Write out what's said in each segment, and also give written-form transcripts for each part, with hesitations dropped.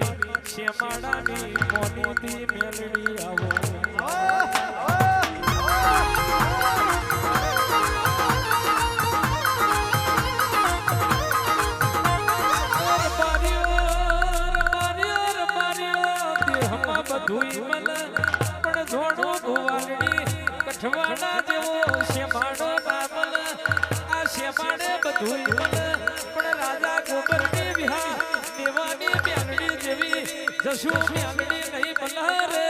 મારી શેમાડાની મોનીથી મેલડી આવો બધું મને પણ જોડો ભુવાનડી કઠવાડા જેવો શેમાડો બાબલ આ શેમાડે બધું મને પણ રાજા ગોબરની વિહા દેવાની બેનડી જેવી જશુ બેનડી નહીં બલારે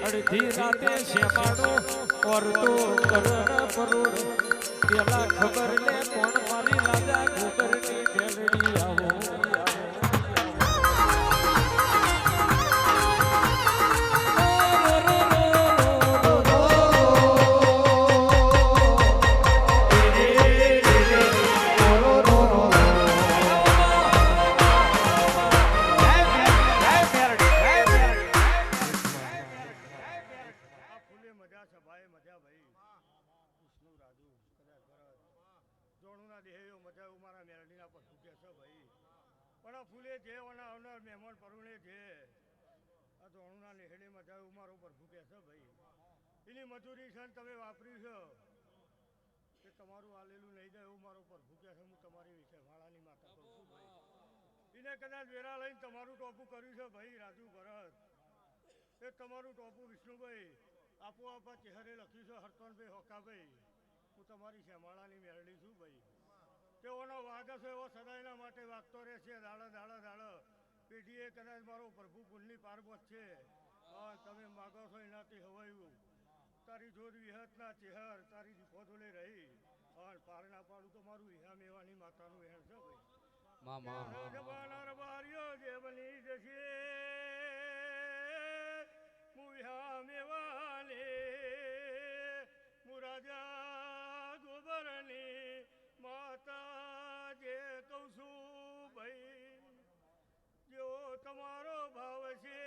અડધી રાતે શેમાડો ઓરતો કરણ પરોડ પેલા ખબર લે કોણ મારી રાજા ગોબરની મેલડી આવો ફૂલે જે આવનાર મહેમાન પરુણે જે આ ધોણુના લેહડી મજા ઉમારો પર ભૂકે છે ભાઈ એની મજૂરી છે તમે વાપરી છો કે તમારું આલેલું નહીં જાય એવું મારો પર ભૂકે છે હું તમારી વિશે વાળાની માતા કરું છું ભાઈ એને કદાચ વેરા લઈને તમારું ટોપું કર્યું છે ભાઈ રાજુ ભરત એ તમારું ટોપું વિષ્ણુભાઈ આપોઆપ ચહેરે લખ્યું છે હરતનભાઈ હોકાભાઈ હું તમારી શેમાળાની મેળડી છું ભાઈ તેઓનો વાઘ છે એવો સદાયના માટે વાગતો રહેશે દાડા પેઢીએ કદાચ મારો પ્રભુ પુલની પારબત છે તમે માગો છો એનાથી હવાયું તારી જોર વિહતના ચહેર તારી દીપો ધોલે રહી પાર ના પાડું તો મારું વિહા મેવાની માતાનું વહેણ છે ભાઈ જવાનાર બારીઓ જે બની જશે હું વિહા મેવાને હું રાજા ગોબરની માતા જે કહું છું ભાઈ જેવો તમારો ભાવ છે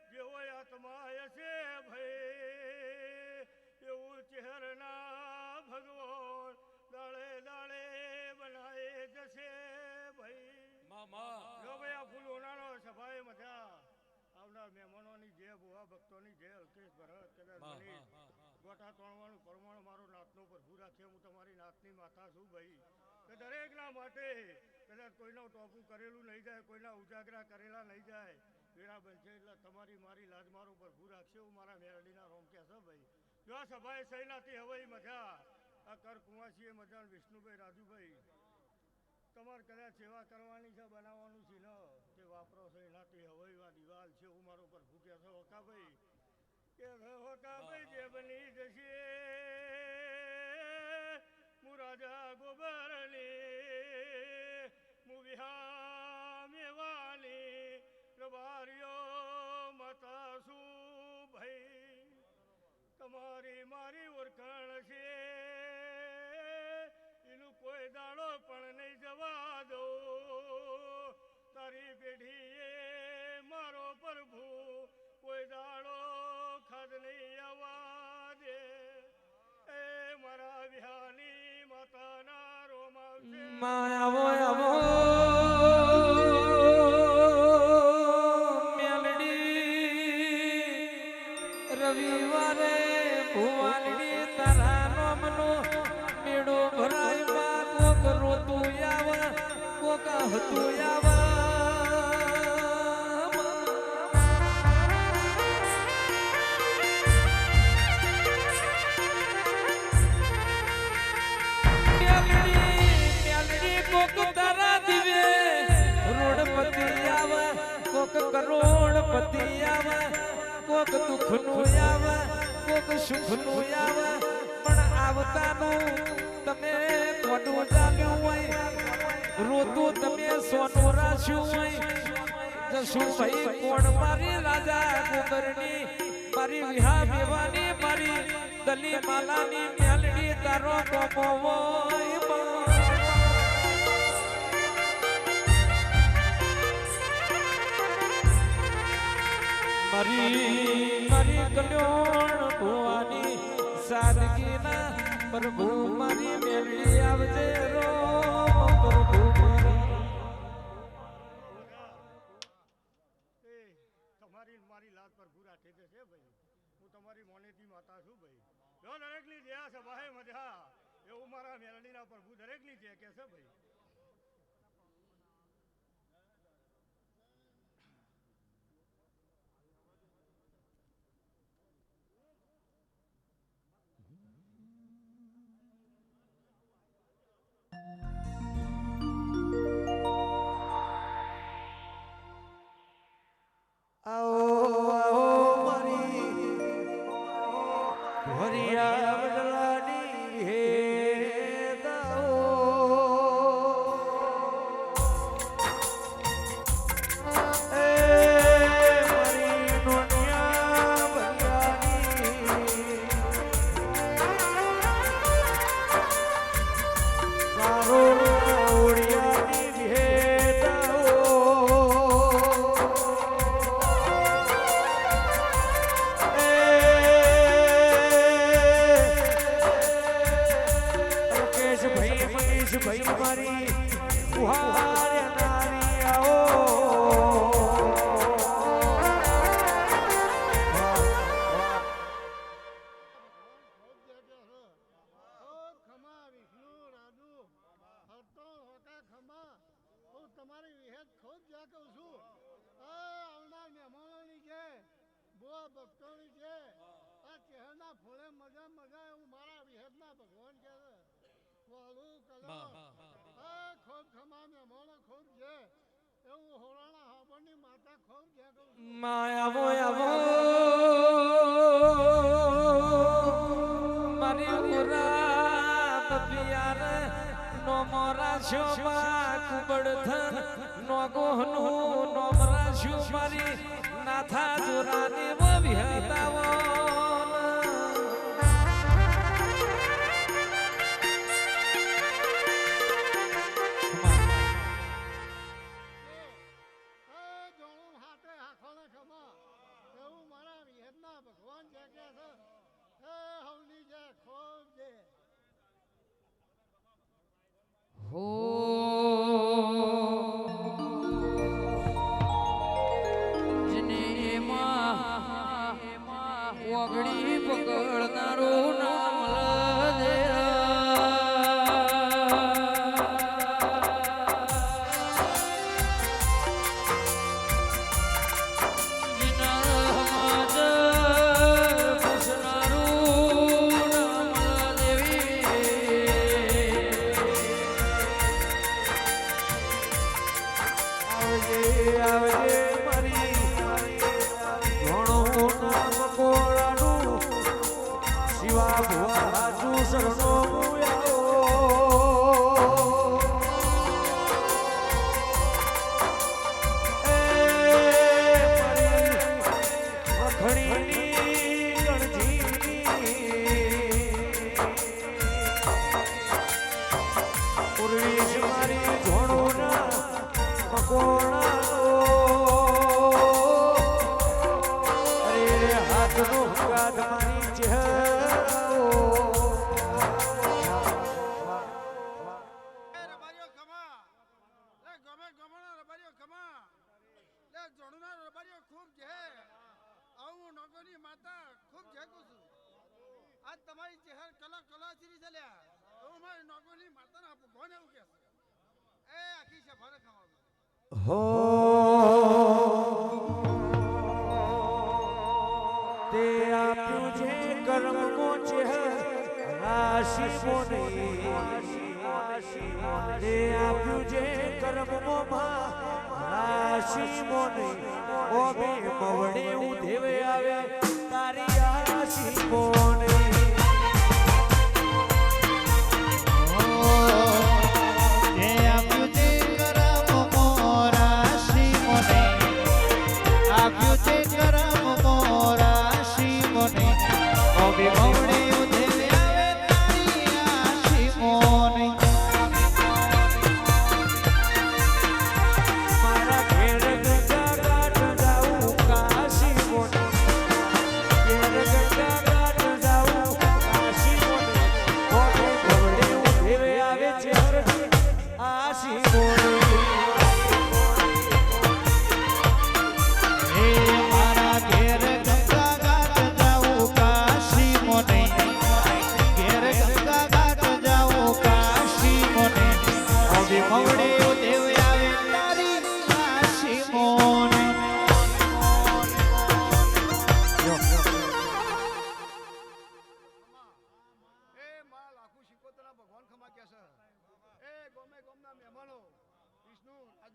જેવો આત્મા છે ભાઈ એવું ચહેરના ભગવાન દાળે દાળે બનાવે જશે ભાઈ જો ભાઈ આ ફૂલ ઓનાનો સભાએ મજા આવનાર મહેમાનોની જે ભુવા ભક્તોની જે અલ્કેશ ભરત કદાચ મની ગોટા તોડવાનું પરમાણુ મારો નાતનો પ્રભુ રાખે હું તમારી નાતની માતા છું ભાઈ કે દરેકના માટે કદાચ કોઈનો ટોપું કરેલું નહીં જાય કોઈના ઉજાગરા કરેલા નહીં જાય વેરા બનશે એટલે તમારી મારી લાજ મારો પ્રભુ રાખશે હું મારા મેરડીના રોમ કે છે ભાઈ જો આ સભાએ સહેલાથી હવે મજા આ કર કુંવાસીએ મજા વિષ્ણુભાઈ રાજુભાઈ તમારે કદાચ સેવા કરવાની છે બનાવવાનું છે ને તે વાપરો છો એનાથી હવે આ દિવાલ છે હું મારો પ્રભુ કે છે હોકાભાઈ હોકાભાઈ જે બની જશે હું રાજા ગોબરની હું વિહા મેવાની રબારીઓ માતા શું ભાઈ તમારી મારી ઓળખાણ છે એનું કોઈ દાડો પણ નહીં જવા દો તારી પેઢીએ મારો પ્રભુ કોઈ દાડો ખાદ નહીં આવવા દે એ મારા વિહાની માતાના રોમાવશે આવો આવો મેલડી રવિવારે ભુવાનડી તારા નામનો મેળો ભરાય કોક રોતું આવ કોક હતું આવ કરોડપતિ આવે કોક દુઃખનું આવે કોક સુખનું આવે પણ આવતાનું તમે મોઢું ચાલ્યું હોય રોતું તમે સોનું રાખ્યું હોય જશું ભાઈ કોણ મારી રાજા ગોબરની મારી વિહા મેવાની મારી દલી માલાની મેલડી તારો કોપો હોય મારી કલ્યાણ સાદગીના પ્રભુ મારી મેળવી આવજે રો પ્રભુ મારી એ તમારી મારી લાત પર પૂરા થઈ જશે ભાઈ હું તમારી મોનેતી માતા છું ભાઈ જો દરેકની દયા છે ભાઈ મજા એવું મારા મેલડીના પ્રભુ દરેકની દયા કે છે ભાઈ ભાઈ મારી ઉહારે નારી આવો તમારી વિહેત ખૂબ જ્યાં કહું છું આવનાર મહેમાનોની છે બુઆ ભક્તોની છે આ ચહેરના ફૂલે મજા મજા એવું મારા વિહેતના ભગવાન કહે છે વાલું કલા આ ખૂબ ખમા મહેમાનો ખૂબ છે એવું હોરાણા હાબરની માતા ખૂબ છે કહું છું આવો આવો મારી ઉરા પિયાર નો મોરા શોભા કુબડથન નો ગોહનું નો મરા શુ મારી નાથા જોરાની વો વિહતાવો ભગવાન જે કે છે હે હવની જે ખૂબ છે હો જને માં ઓગળી પકડનારો નામ લજે તમારી ચહેર કલા કલા ચીરી ચાલ્યા હું મારી નોકરી માતાના ભગવાન એવું કે એ આખી છે ફરક ખાવાનું હો તે આપ્યું છે કર્મ કો ચહેર રાશિ મોને તે આપ્યું છે કર્મ મોમાં રાશિ મોને ઓ બે મવડે ઉધેવે આવે તારી રાશિ મોને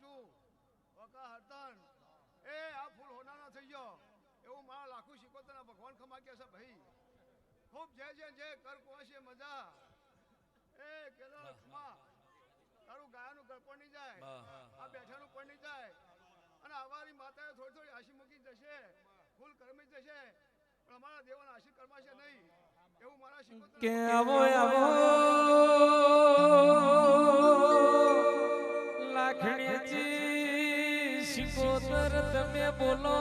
છું વકા હરતન એ આ ફૂલ હોનાનો થઈ ગયો એવું મારા લાખું શીખોતરના ભગવાન ખમાક્યા છે ભાઈ ખૂબ જય કર કોશે મજા એ કેદાર ખમા તારું ગાયાનું ઘર પણ નહીં જાય આ બેઠાનું પણ નહીં જાય અને આવારી માતાએ થોડી થોડી આશી મૂકી જશે ફૂલ કરમી જશે પણ અમારા દેવાના આશી કરમાશે નહીં એવું મારા શીખોતર કે આવો લાખણીજી શિકોતર તમે બોલો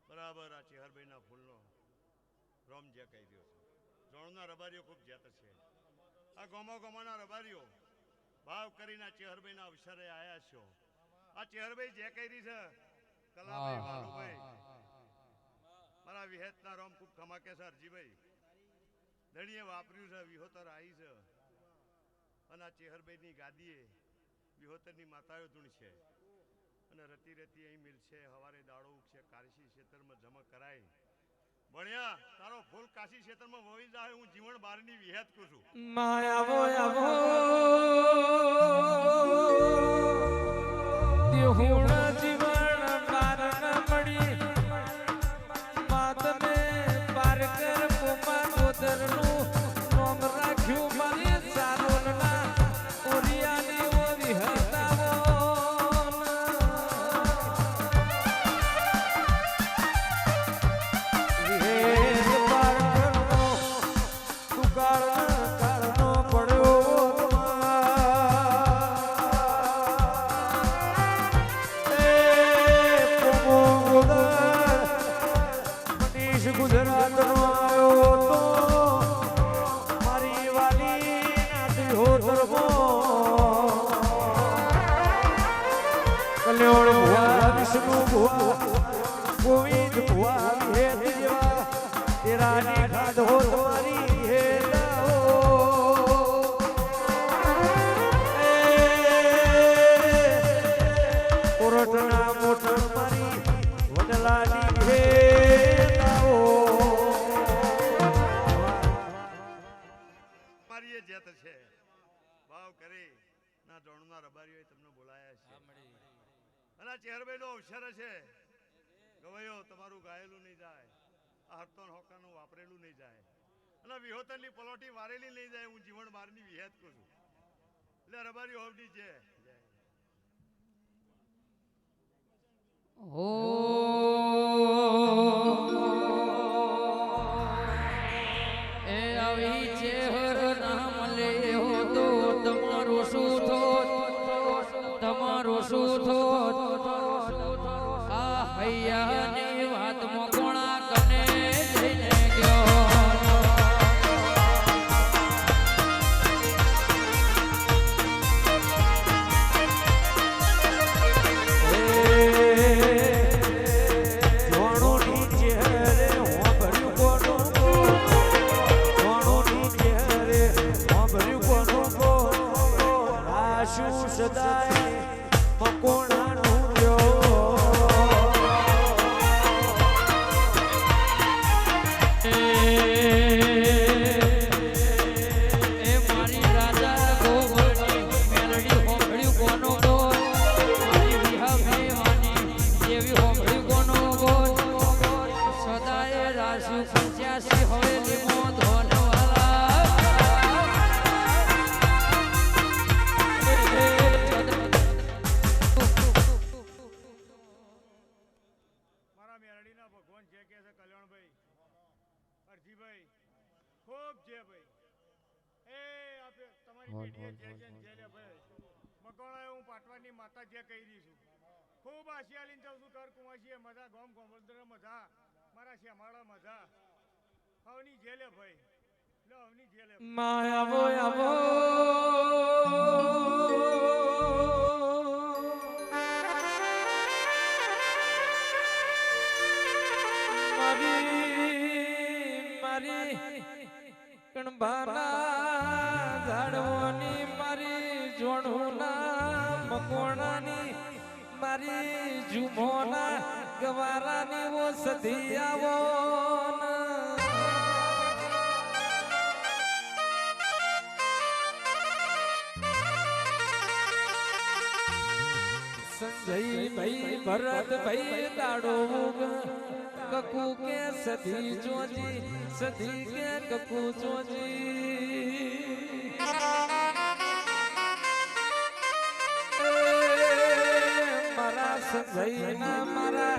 બરાબર આ ચેહરભાઈના ફૂલનો રોમ જે કહી દો જોણના રબારીઓ ખૂબ જાત છે આ ગોમાના રબારીઓ ભાવ કરીને ચેહરભાઈના અવસરે આયા છો આ ચેહરભાઈ જે કરી છે કલાભાઈ વાલુભાઈ મારા વિહેતના રોમ ખૂબ ધમાકે છે અરજીભાઈ ધણીએ વાપર્યું છે વિહોતર આવી છે અને આ ચેહરભાઈની ગાદીએ વિહોતરની માતાઓ ધૂણ છે અને રતી રતી અહીં મિલશે હવારે દાડો ઉગશે કાશી ક્ષેત્રમાં જમા કરાય ભણ્યા તારો ફૂલ કાશી ક્ષેત્રમાં વહી જાય હું જીવન બારની વિહેત કરું છું માયાવો આવો દેહુણા જીવન બાર ન મળી માતમે પાર કર પોમા ગોદરનું નામ રાખ્યું મારી સાલોનના ઓરિયાની ઓ વિહતાવો गोविंद भुआ विहेत जीवा तेरा निखाद हो तुम्हारी विहेत हो कोरटना मोटन मारी वडलानी विहेत हो મારી એ જેત છે ભાવ કરે ના જોણના રબારીઓએ તમને બોલાયા છે અને ચેહરભાઈનો અવસર છે ગવાયો તમારું ગાયેલું નહીં જાય આ હરતોન હોકાનું વાપરેલું નહીં જાય અને વિહોતરની પલોટી વારેલી નહીં જાય હું જીવન બારની વિહેત કરું છું એટલે રબારી હોવડી છે એ આવી ચેહર નામ લે હો તો તમારું શું થોત તમારું શું થોત આ હૈયાની વાત મોકોણા કને જઈને ગયો રાશિ 85 હવે લીમો ધોનવાલા મારા મેરડીના ભગવાન જે કહે છે કલ્યાણભાઈ અરજીભાઈ ખૂબ જે ભાઈ એ આપે તમારી પેઢીએ જે જે જે લે ભાઈ મકોણાએ હું પાટવાની માતા જે કહી રહી છું ખૂબ આશિયા લઈને જાઉં છું કર કુંવાશીએ મજા ગોમ ગોમંદર મજા મારા શ્યામાળા મજા હવની જે લે ભાઈ લો હવની જે લે માયાવો આવો મારી કણબાના ઝાડવાની મારી જોણુના મકોણાની મારી જુમોના ગવારાની વો સધી આવો સંજય ભાઈ ભરત ભાઈ દાડો કકુ કે સધી જોજી સધી કે કકુ જોજી મારા સંજયના મારા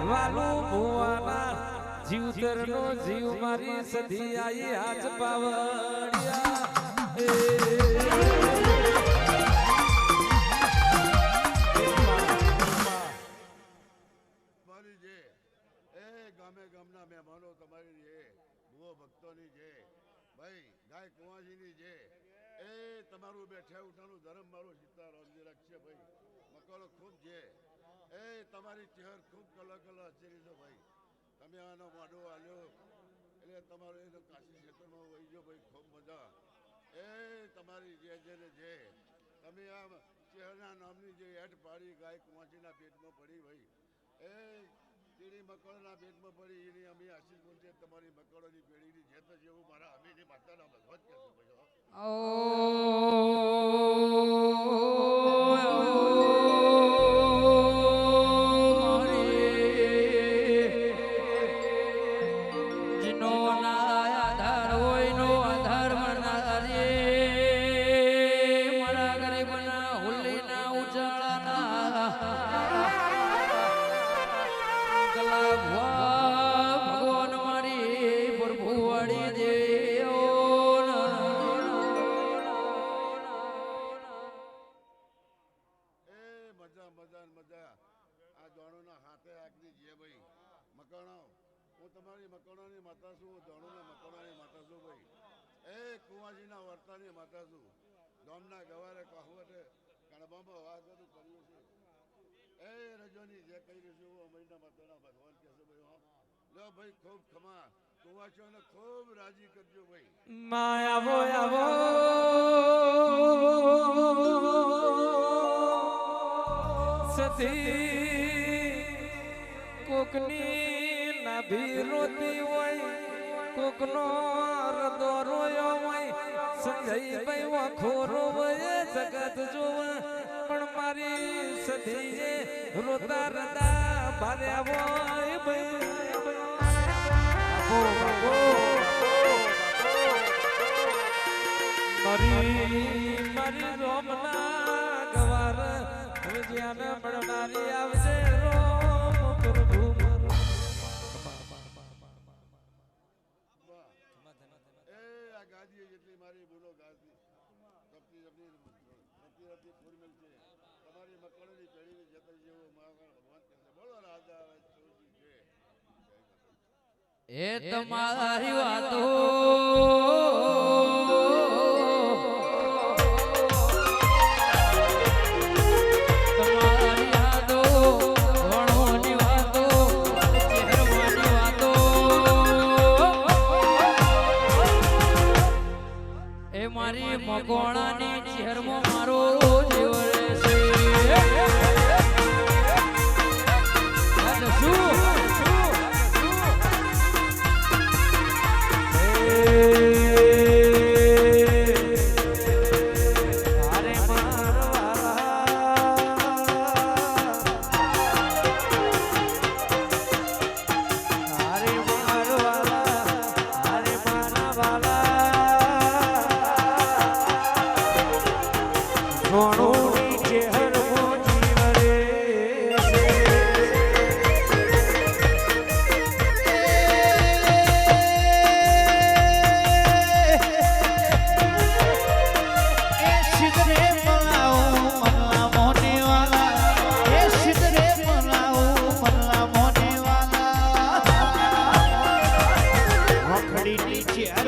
વાલુ ભુવાના જીવતરનો જીવ મારી સધી આઈ આજ પાવડિયા ગામે ગામના મહેમાનો તમારી જે ભુવો ભક્તોની જે ભાઈ ગાય કુંવાજીની જે એ તમારું બેઠા ઉઠાનું ધર્મ મારું સીતારામજી રાખશે ભાઈ મકળો ખૂબ જે એ તમારી ચહેર ખૂબ કલા કલા હચેરી છો ભાઈ તમે આનો માડો આલ્યો એટલે તમારો એનો કાશી ક્ષેત્રમાં વહી ગયો ભાઈ ખૂબ મજા એ તમારી જે જેને જે તમે આમ ચહેરના નામની જે એડ પાડી ગાય કુંવાજીના પેટમાં પડી ભાઈ એ તેની મકળના પેટમાં પડી એની અમે આશીષ બોલશે તમારી મકળોની પેઢીની જે તો જેવું મારા અમીની માતાના ભગવત કહેશે મજા આ દોણોના હાથે આગની જે ભાઈ મકણો હું તમારી મકણોની માતા છું દોણોના મકણોની માતા છું ભાઈ એ કુંવાજીના વર્તાની માતા છું ગામના ગવારે કહાવતે કણબામાં વાહ બધું કર્યું છે એ રજોની જે કહી રહ્યું છું અમરીના માતાના ભગવાન કહેશે ભાઈ હો લો ભાઈ ખૂબ ખમા કુંવાસીઓને ખૂબ રાજી કરજો ભાઈ માયાવો આવો સતી કોકની નાભી રોતી હોય કોકનો રદો રોયો હોય સંજય ભાઈ વખોરો હોય જગત જોવે પણ મારી સતીએ રોતા રદા ભાર્યા હોય મારી મારી રોમના ગવાર વિજયાને મળનારી આવશે રોમ પ્રભુ એ આ ગાદી જેટલી મારી બોલો ગાદી સપની સપની પૂર્ણ છે તમારી મકળની પેઢીની જતન જેવો મહાકાળ ભગવાન કહેશે બોલો રાજા ચોજી છે એ તમારી વાતો મારી મકોણાની ચહેરમાં મારો જીવ રહેશે Hey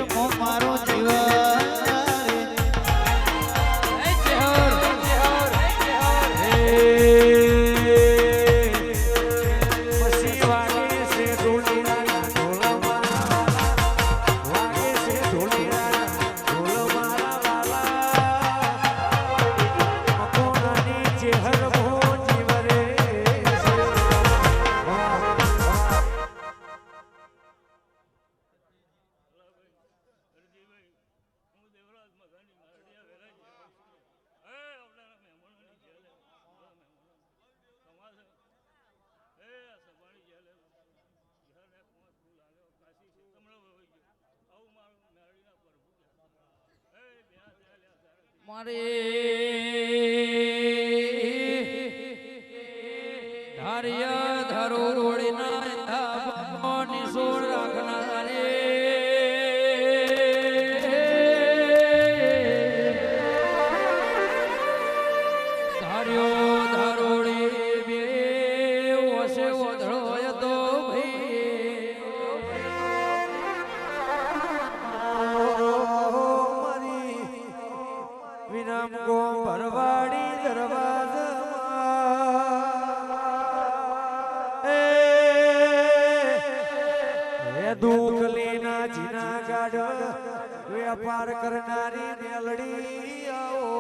ચહેરમો મારો જીવન એ ચહેર પછી વાગે છે ઢોલીના ઢોલ મારા વાગે છે ઢોલીના ઢોલ મારા વાલા મકોનાની ચહેર મોજી વરે હરજીભાઈ હું દેવરાજ મઘાની મારડિયા વેરાઈ હે આવનારા મહેમાનોની જેલે સમાજ હે આ સભાની જેલે ઘરે પાંચ ફૂલ આવ્યો કાશી છે તમણો હોઈ ગયો આવું મારું મેરડીના પ્રભુ હે બેના ચાલ્યા સારા મારે ધાર્ય ધરો રોડીના નિસોડ રાખના રે ધાર્યો ધરોડી બે ઓસે ઓધળો તો ભાઈ મારી વિનામ ગો ભરવાડી દરવાજા એ દુકલીના જીના ગાઢ વેપાર કરનારી મેલડી આવો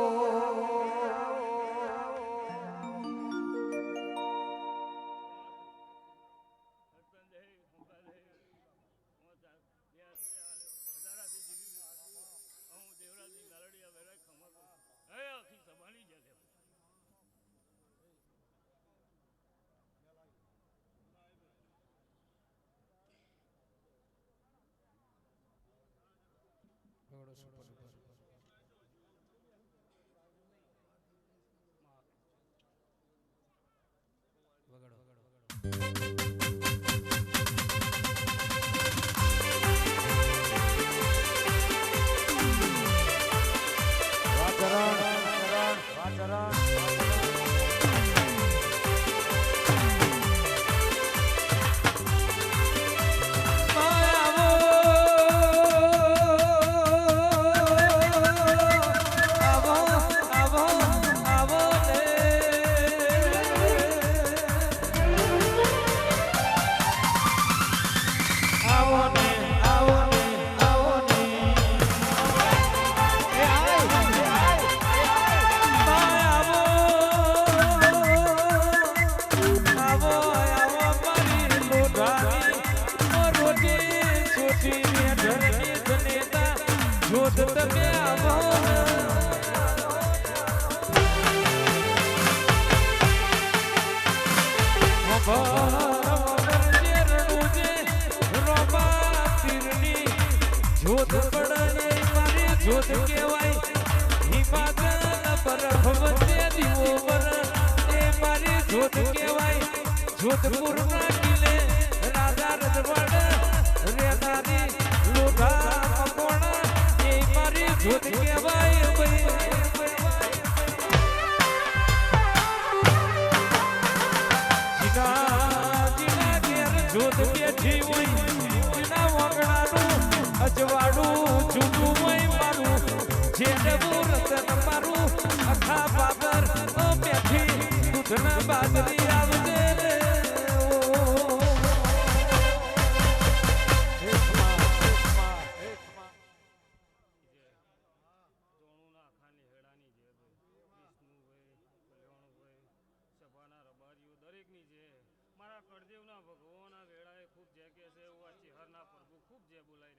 જોત કેવાય હિમાચલ બરફ વચ્ચે દીવો વરણ એ મારી જોત કેવાય જોધપુરના કિલ્લે રાજા રજવાડ રેનારી લોઢા મકોણા એ મારી જોત કેવાય જીના ઘેર જોત બેઠી હોય જીના વગડાનું અજવાડું જુદું હોય મારું જેડવું રતન મારું અખા બાબર બેઠી દૂધના બાજરી આવજે રે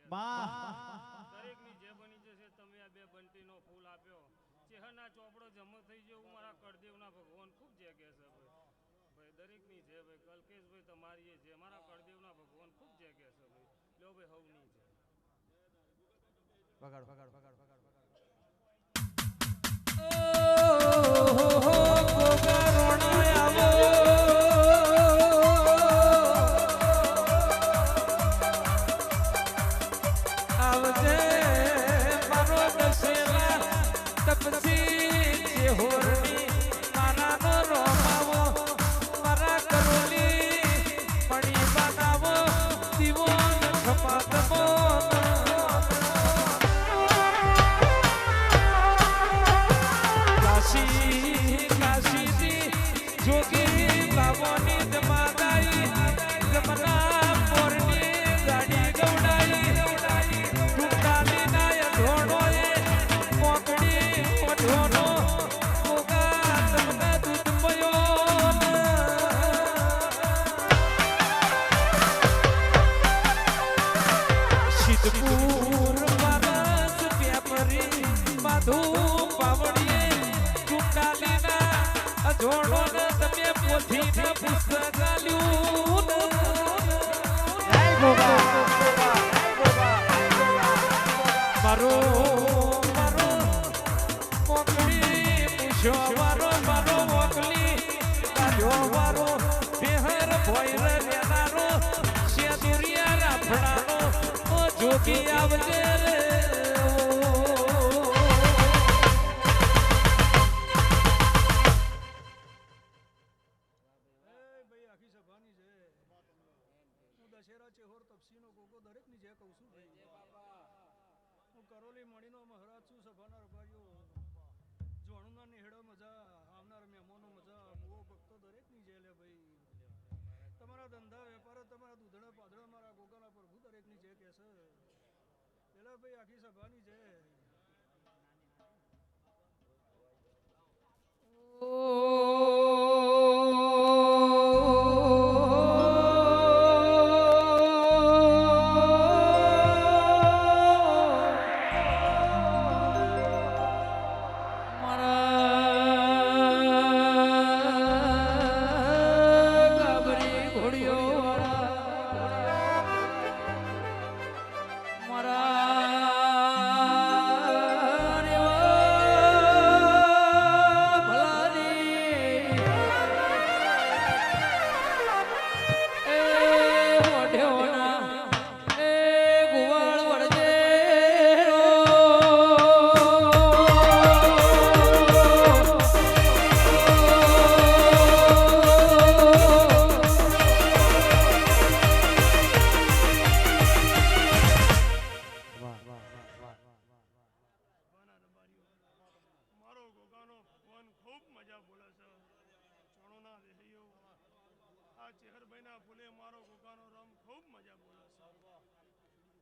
દરેકની જે બની જશે તમે આ બે બંટીનો ફૂલ આપ્યો ચેહરના ચોપડો જમો થઈ ગયો હું મારા કરદેવના ભગવાન ખૂબ જે કહે છે ભાઈ દરેકની છે ભાઈ કલ્કેશભાઈ તમારી જે મારા કરદેવના ભગવાન ખૂબ જે કહે છે ભાઈ લ્યો ભાઈ હવની છે વગાડ વગાડ વગાડ વગાડ સિદ્ધપુર પારસ પેપરી માધુ પાવડીએ ચુકાલીના અજોડો ને તમે પોથીના પુસ્તક આલ્યું મારો મારો મોકલી પૂછો મારો મારો મોકલી કાઢ્યો મારો બેહર ભોયર લેનારો શેદુરિયા રાફડાનો ઓ જોગી આવજે રે દશેરા ચેહોર તપસીનો ગોગો દરેકની જે કહું છું ભાઈ હું કરોલી મણીનો મહારાજ છું સભાના રભાઈઓ જોણુના નેહડો મજા આવનાર મહેમાનો મજા બહુ ભક્તો દરેકની જે લે ભાઈ તમારા ધંધા વેપાર તમારા દૂધણા પાધડા મારા ગોગાના પ્રભુ દરેકની જે કહેશે પેલા ભાઈ આખી સભાની જે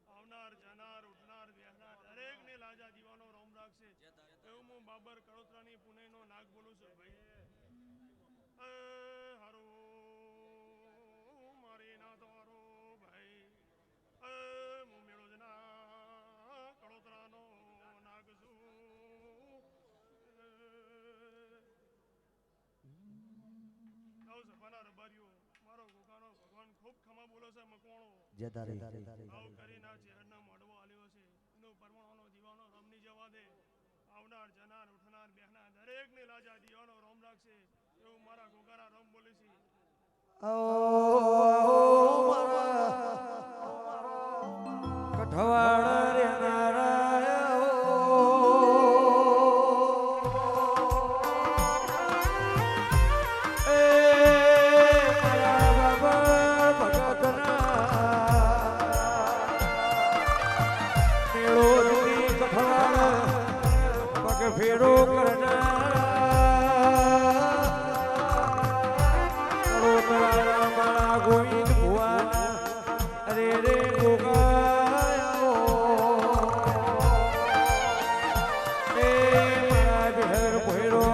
આવનાર જનાર ઉઠનાર બેહનાર દરેક ને લાજા દીવાનો રોમ રાખશે એવું હું બાબર કડોતરાની પુણેનો નાગ બોલું છું ભાઈ હારો મારી ના તમારો ભાઈ હું મેળોજના કડોતરાનો નાગ છું સભાના રબારીઓ મારો ગોગાનો ભગવાન ખૂબ ખમા બોલો છે મકવાણો આવ કરીને આ ચહેરનો મોડવો આલ્યો છે એનો પરમાણુનો દીવાનો રમની જવા દે આવનાર જનાર ઉઠનાર બેહનાર દરેક ને લાજા દીવાનો રોમ રાખશે એવું મારા ગોગાના રોમ બોલે છે કઠવાડ રે ફેરો કરનારા મારા ગોવિંદ ભુવા અરે રે ગોગાયો એ મારા બિહર ભૈરો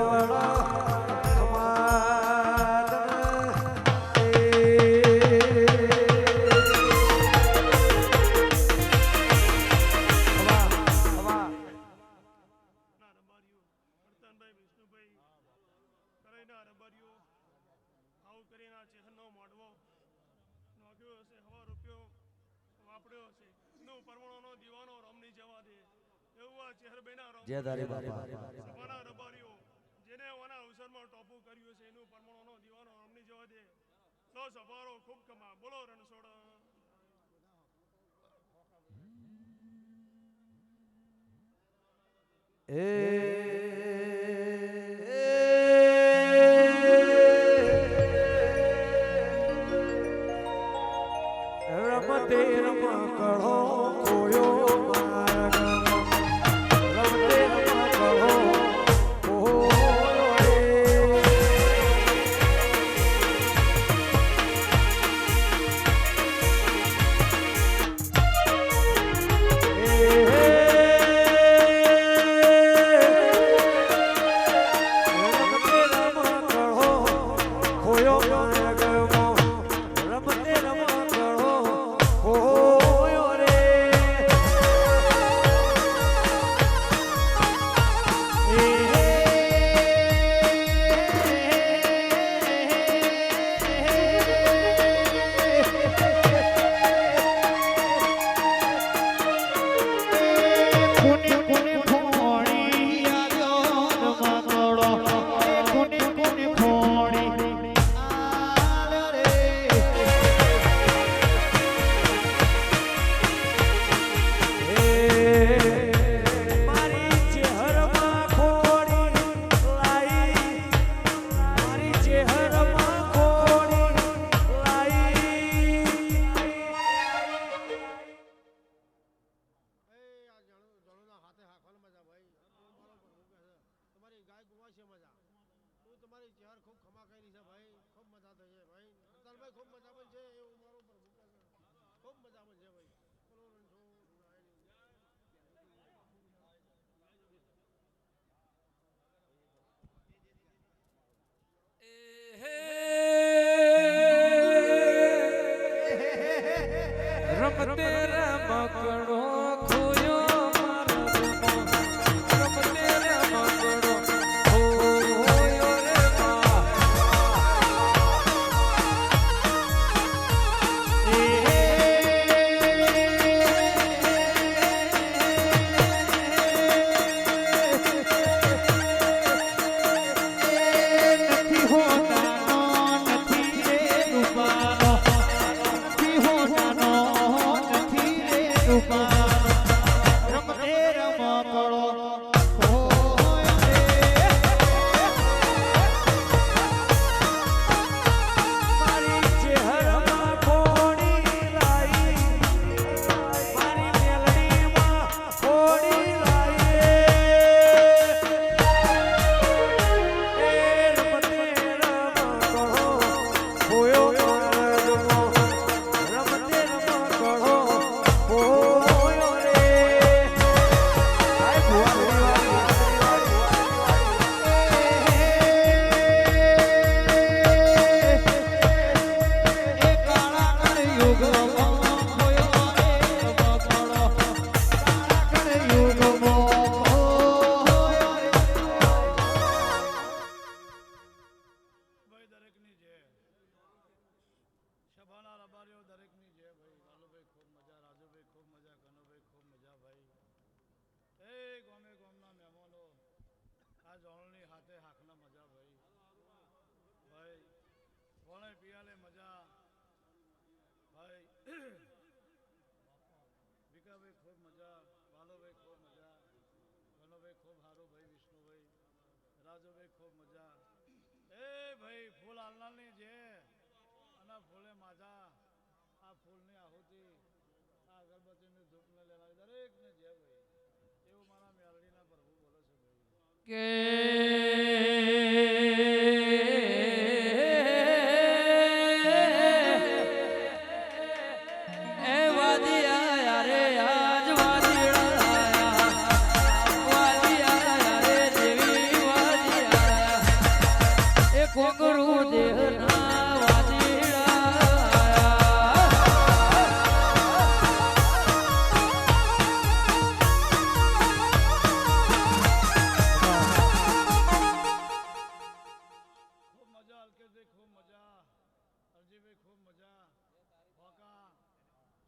જેને ઓના અવસરમાં ટોપુ કર્યું છે એનું પરમાણુનો દીવાનો રમની જવા દે તો સભારો ખૂબ કમા બોલો રણછોડ રમતે રમકડો કોયો રમતે રમકડો કોયો રે આવશે મજા હું તમારી ચહેર ખૂબ ખમા કરી છે ભાઈ ખૂબ મજા થઈ છે ભાઈ હરતાલભાઈ ખૂબ મજા પણ છે એવું મારો પ્રભુ કહે છે ખૂબ મજા પણ છે ભાઈ બોલો રણછોડ રમતે રમકડો ખોયો મારો રમતે રમકડો ખોયો રે બા નથી હોતાનો નથી રે રૂપાનો નથી હોતાનો નથી રે રૂપાનો રમતે રમકડો હોય રે મારી ચહેરામાં કોડી લાઈ મારી મેલડીમાં કોડી લાઈ એ રમતે રમકડો ખોયો મારો રમતે રમકડો ખોયો રે હાય ભુવા એ કાળા કળયુગમાં ખોયો રે રમકડો કાળા કળયુગમાં ખોયો રે ભાઈ દરેકની છે સભાના રબારીઓ દરેકની છે ભાઈ વાલુભાઈ ખૂબ મજા રાજુભાઈ ખૂબ મજા કનુભાઈ ખૂબ મજા ભાઈ એ ગોમે ગોમના મહેમાનો આ જોણની હાથે હાકના મજા ભાઈ ભાઈ કોણે પિયાલે મજા ભાઈ ભીખાભાઈ ખૂબ મજા વાલુભાઈ ખૂબ મજા કનુભાઈ ખૂબ સારું ભાઈ વિષ્ણુભાઈ રાજુભાઈ ખૂબ મજા એ ભાઈ ફૂલ હાલનારની છે અને ફૂલે માજા આ ફૂલની આહુતિ આ અગરબત્તીની ધૂપને લેવા દરેકને જે ભાઈ એવું મારા મેલડીના પ્રભુ બોલે છે ભાઈ કે એ વાદી આયા રે આજ વાદીડા આયા વાદી આયા રે દેવી વાદી આયા એ કોંગરું દેહના વાદીડા આયા ખૂબ મજા અલ્કેશભાઈ ખૂબ મજા અરજીભાઈ ખૂબ મજા હોકા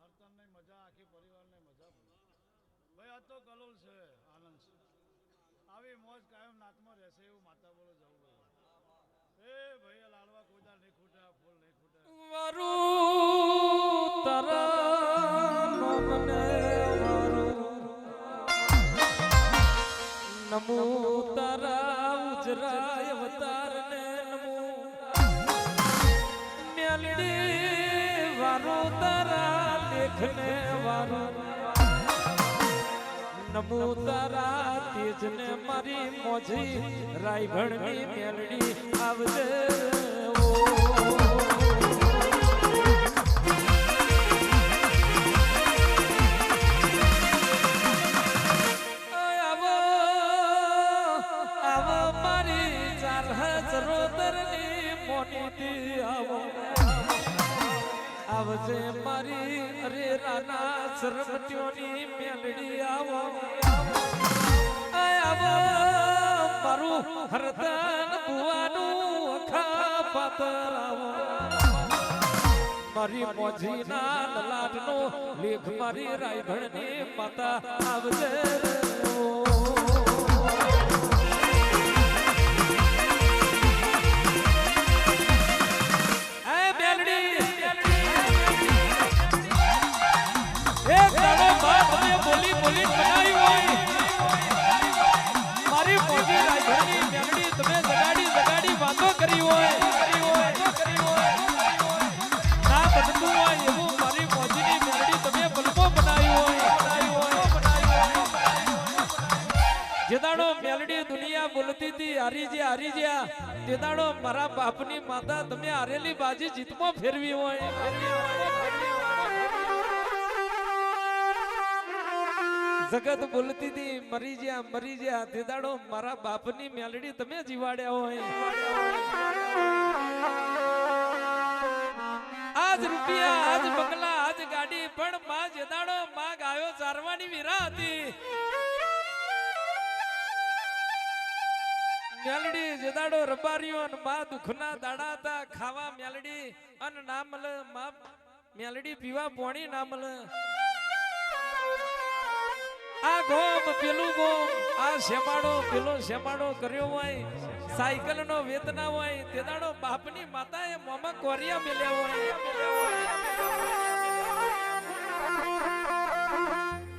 હરતનને મજા આખી પરિવારને મજા ભાઈ આ તો કલોલ છે આનંદ છે આવી મોજ કાયમ નાતમાં રહેશે એવું માતા બોલો જવું ભાઈ એ ભાઈ આ લાડવા કોઈદાર નહીં ખૂટે આ ફૂલ નહીં ખૂટે વારું તારા નમને વારું નમો તારા ઉજરાય અવતારને નમો મેલડી વારો તારા લેખને વારો નમો તારા તેજને મારી મોજી રાયભણની મેલડી આવજે ઓ આવજે મારી અરે રાના સરવટીઓની મેલડી આવો આવો મારું હરદન બુવાનું અખા પાતર આવો મારી મોજીના લલાટનો લેખ મારી રાયભણની માતા આવજે બોલી બોલી બનાવી હોય મારી મોજી રાયભણની મેલડી તમે જગાડી વાતો કરી હોય ના બનતું હોય એવું મારી મોજીની મેલડી તમે બલમો બનાવી હોય જે દાડો મેલડી દુનિયા બોલતી હતી હારી જ્યા તે દાડો મારા બાપની માતા તમે હારેલી બાજી જીતમાં ફેરવી હોય જગત બોલતી હતી મરી જ્યા તે દાડો મારા બાપની મેલડી તમે જીવાડ્યા હોય આજ રૂપિયા આજ બંગલા આજ ગાડી પણ માં જે દાડો માં ગાયો ચારવાની વીરા હતી મેલડી જે દાડો રબારીઓ અને માં દુખના દાડા હતા ખાવા મેલડી અન ના મળ માં મેલડી પીવા પોણી ના મળ આ ગોમ પેલું ગોમ આ શેમાડો પેલો શેમાડો કર્યો હોય સાયકલ નો વેતના હોય તે દાડો બાપની માતાએ મોમાં કોરિયા મેલ્યા હોય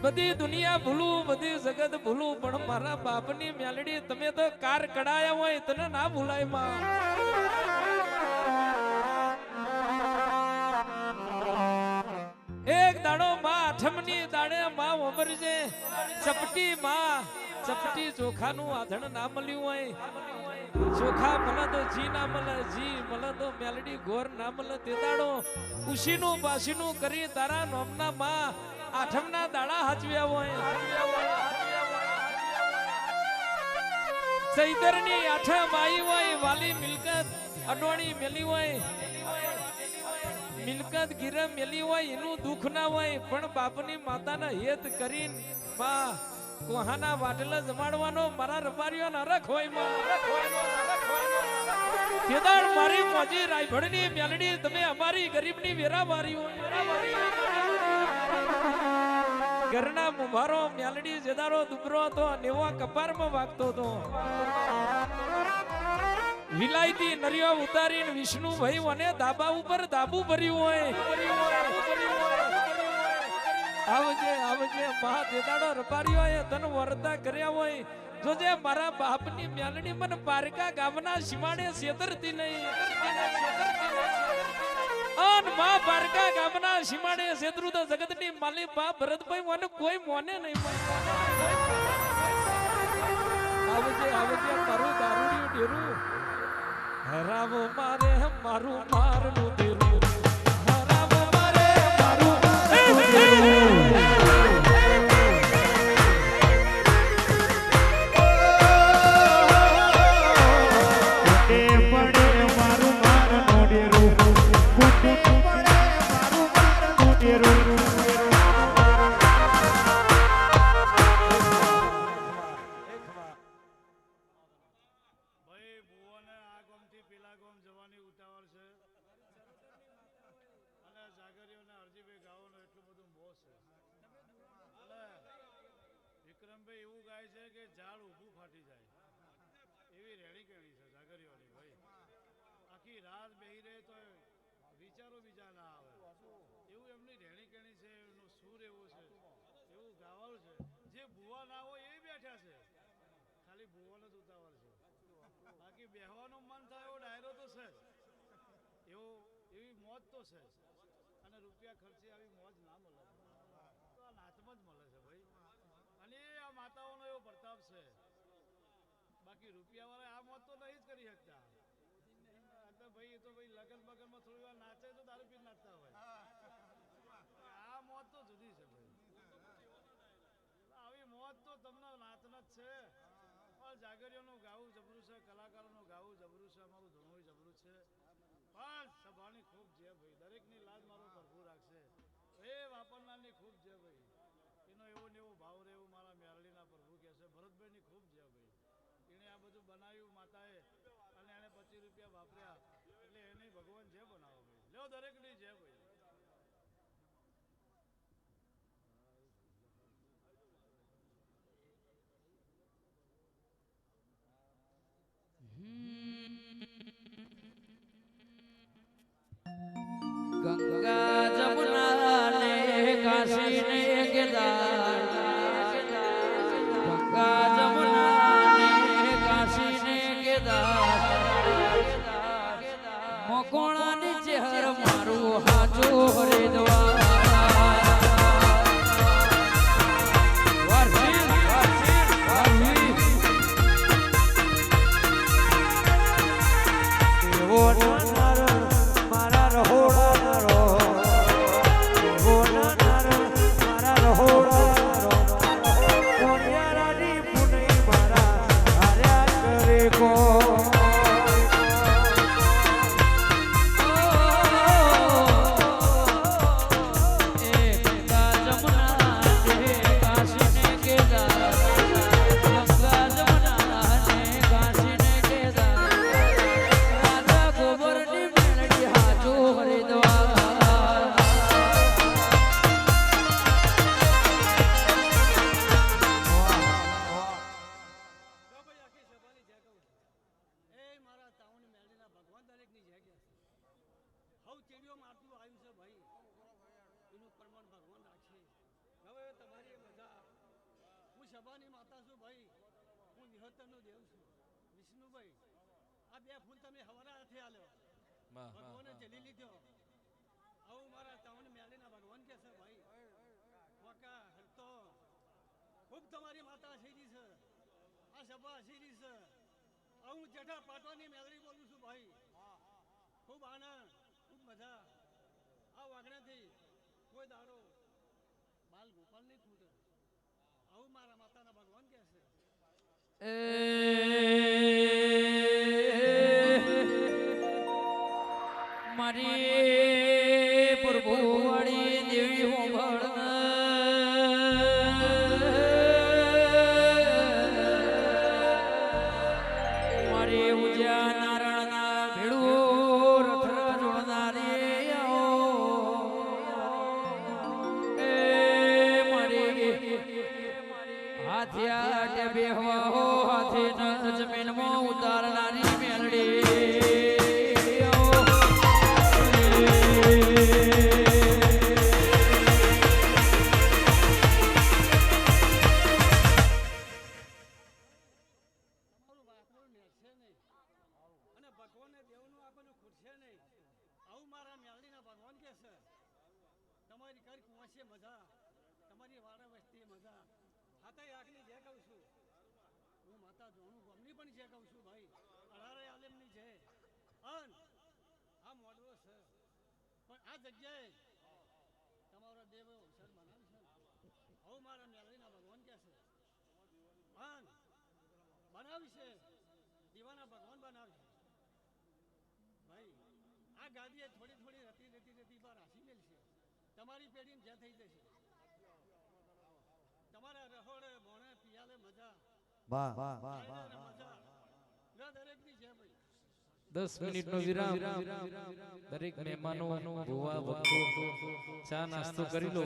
બધી દુનિયા ભૂલું બધી જગત ભૂલું પણ મારા બાપની મેલડી તમે તો કાર કડાયા હોય તને ના ભૂલાય માં એક દાડો માં આઠમની દાડે માં ઉમરજે ચપટી ચોખાનું આધણ ના મળ્યું હોય ચોખા મળે તો જી ના મળે જી મળે તો મેલડી ગોર ના મળે તે દાડો ઉશીનું બાશીનું કરી તારા નોમના માં આઠમના દાડા હાચવ્યા હોય ચૈતરની આઠમ આવી હોય વાલી મિલકત અડોણી મેલી હોય મિલકત ગીરે મેલી હોય એનું દુઃખ ના હોય પણ બાપની માતાના હેત કરીને માં કોહાના વાટલા જમાડવાનો મારા રબારીઓ નરક હોય માં કેદાર મારી મોજી રાયભણની મેલડી તમે અમારી ગરીબની વેરા વારી હોય ઘરના મુભારો મેલડી જેદારો દુબરો હતો નેવા કપારમાં વાગતો હતો વિલાયતી નરિયો ઉતારીને વિષ્ણુભાઈ અને દાબા ઉપર દાબુ ભર્યું હોય આવજે મહા દેદાડો રબારીઓ એ તન વરતા કર્યા હોય જોજે મારા બાપની મેલડી મને પારકા ગામના સીમાડે છેતરતી નહીં અન માં પારકા ગામના સીમાડે છેતરું તો જગતની માલી બા ભરતભાઈ મને કોઈ મોને નહીં આવજે મારું દારૂડિયું ડેરું હરાવો મારે મારું મારનું દેરું હરાવો મારે મારું વિચારો બીજા ના આવે એવું એમની રહેણી કેણી છે એમનો સૂર એવો છે એવું ગાવાનું છે જે ભૂવા ના હોય એ બેઠા છે ખાલી ભૂવાનો જ ઉતાવળ છે બાકી બેહવાનું મન થાય એવો ડાયરો તો છે એવો એવી મોજ તો છે અને રૂપિયા ખર્ચે આવી મોજ ના મળે તો આ નાચમાં જ મળે છે ભાઈ અને આ માતાઓનો એવો પ્રતાપ છે બાકી રૂપિયાવાળા આ મોજ તો નહીં જ કરી શકતા ભાઈ એ તો ભાઈ લગન બગનમાં થોડી વાર નાચે તો દારૂ પી નાચતા હોય આ મોત તો જુદી છે ભાઈ આવી મોત તો તમને નાચના જ છે પણ જાગરીઓનું ગાવું જબરું છે કલાકારોનું ગાવું જબરું છે અમારું ધૂણું જબરું છે પણ સભાની ખૂબ છે ભાઈ દરેકની લાજ મારો ભરપૂર રાખશે એ વાપરનારની ખૂબ છે ભાઈ એનો એવો ને એવો ભાવ રહે એવું મારા મેરડીના પ્રભુ કહે છે ભરતભાઈની ખૂબ છે ભાઈ એણે આ બધું બનાવ્યું માતાએ અને એને 25 રૂપિયા વાપર્યા એટલે એને ભગવાન જે બનાવો ભાઈ લ્યો દરેકની જે ભાઈ ગંગા જમુના ને કાશી ને કેદાર ગંગા જમુના ને કાશી ને કેદાર મોકોણા ની ચહેર મારું હાજો હરિદ્વાર વારસી સભાની માતા છું ભાઈ, હું નિહોતરનો દેવ છું વિષ્ણુભાઈ. આ બે ફૂલ તમે હવારા હાથે આલ્યો, ભગવાને જલી લીધો. આવું મારા તાવણ મેળીના ભગવાન કે છે ભાઈ, વકા હરતો ખૂબ તમારી માતા આશીરી છે, આ સભા આશીરી છે. હું જેઠા પાટવાની મેળવી બોલું છું ભાઈ. ખૂબ આનંદ, ખૂબ મજા. આ વાગણેથી કોઈ દાડો બાલ ગોપાલ નહીં ખૂટે. આવું મારા માતાના ભગવાન કહે છે. મારી પ્રભુવાળી દેવી હોંભળ મારી ઉજ્યા નારાયણના ભેડું રથરા જોડનારી એ મારી હાથિયા ટેબે હો હાથે ન જમીનમાં ઉતારનારી મેલડી ભગવાનને દેવનું આપેલું ખૂટશે નહીં. આવું મારા મેલડીના ભગવાન કહે છે. તમારી ઘર કુંવાશે મજા, તમારી વાડા વસ્તી મજા. હાથે આગની જે કહું છું, હું માતા જોણું ગમની પણ જે કહું છું ભાઈ, અઢારે આલેમની છે. અન આ મોડવો છે, પણ આ જગ્યાએ તમારો દેવ અવસર બનાવશે. આવું મારા મેલડીના ભગવાન કહે છે. અન બનાવશે, દીવાના ભગવાન બનાવશે. ભાઈ આ ગાદીએ થોડી થોડી રતી બાર હાસી મેલશે. તમારી પેઢી જે થઈ જશે. તમારા રહોડે ભોણે પિયાલે મજા, મજા દરેકની છે ભાઈ. 10 મિનિટનો વિરામ. દરેક મહેમાનો ભૂવા ભક્તો ચા નાસ્તો કરી લો.